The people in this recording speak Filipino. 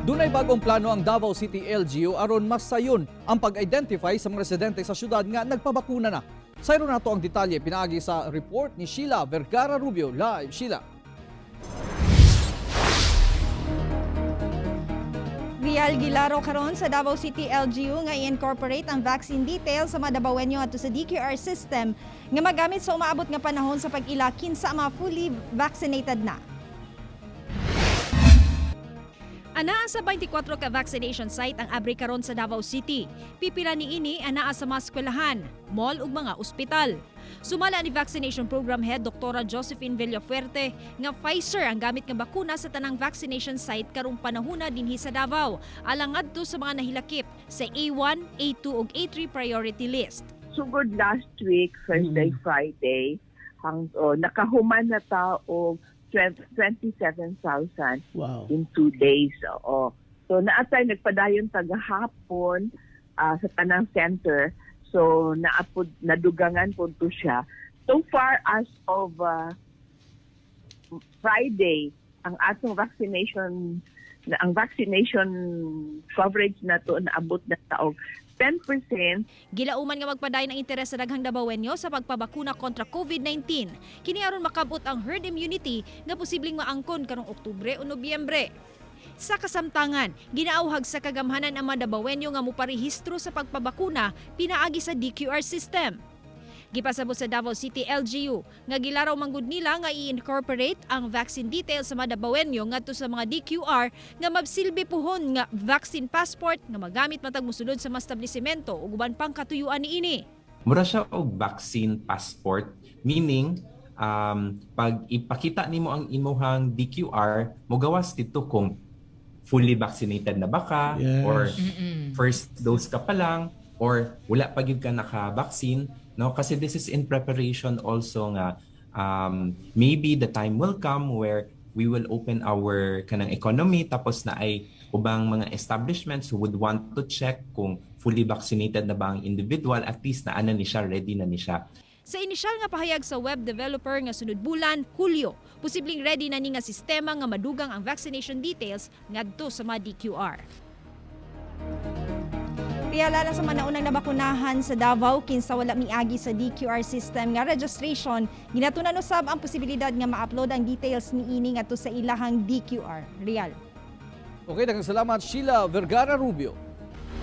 Dunay bagong plano ang Davao City LGU aron mas sayon ang pag-identify sa mga residente sa syudad nga nagpabakuna na. Sayro nato ang detalye pinaagi sa report ni Sheila Vergara Rubio. Live, Sheila. Real gilaro karon sa Davao City LGU nga i-incorporate ang vaccine details sa mga Dabawenyo ato sa DQR system nga magamit sa umaabot nga panahon sa pag-ila kinsa mga fully vaccinated na. Anaa sa 24 ka vaccination site ang abri karon sa Davao City. Pipila niini anaa sa mga eskwelahan, mall ug mga ospital. Sumala ni Vaccination Program Head Dr. Josephine Villafuerte nga Pfizer ang gamit nga bakuna sa tanang vaccination site karong panahona dinhi sa Davao, alang ngadto sa mga nahilakip sa A1, A2 ug A3 priority list. Sugod last week, Thursday, Friday, nakahuman na ta og 27,000 in 2 days. So naatay nagpadayon tagahapon sa tanang center. So nadugangan po to siya. So far as of Friday, ang atong vaccination coverage na to naabot na ta og 10%. Gilauman nga magpadayon ang interes sa daghang Dabawenyo sa pagpabakuna kontra COVID-19. Kini aron makabot ang herd immunity nga posibleng maangkon karong Oktubre o Nobyembre. Sa kasamtangan, ginaauhag sa kagamhanan ang mga Dabawenyo nga moparehistro sa pagpabakuna pinaagi sa DQR system. Gipasabot sa Davao City LGU nga gilaraw manggod nila nga i-incorporate ang vaccine details sa mga Dabawenyo ngadto sa mga DQR nga mabsilbi puhon nga vaccine passport nga magamit matag mosulod sa mga establisimento ug uban pang katuyuan niini. Mura siya og vaccine passport, meaning pag ipakita nimo ang imuhang DQR, mogawas dito kung fully vaccinated na ba ka, or first dose ka pa lang, or wala pa gyud ka naka-vaccine. No, kasi this is in preparation also nga maybe the time will come where we will open our kanang economy tapos na ay ubang mga establishments who would want to check kung fully vaccinated na ba ang individual, at least na ana ni siya, ready na ni siya. Sa inisyal nga pahayag sa web developer nga sunod bulan, Hulyo, posibleng ready na ni nga sistema nga madugang ang vaccination details ngadto sa mga DQR. Pialala sa mga naunang nabakunahan sa Davao kinsa wala miagi sa DQR system nga registration, ginatunan usab ang posibilidad nga ma-upload ang details niini ngadto sa ilahang DQR. Real. Okay, daghang salamat Sheila Vergara Rubio.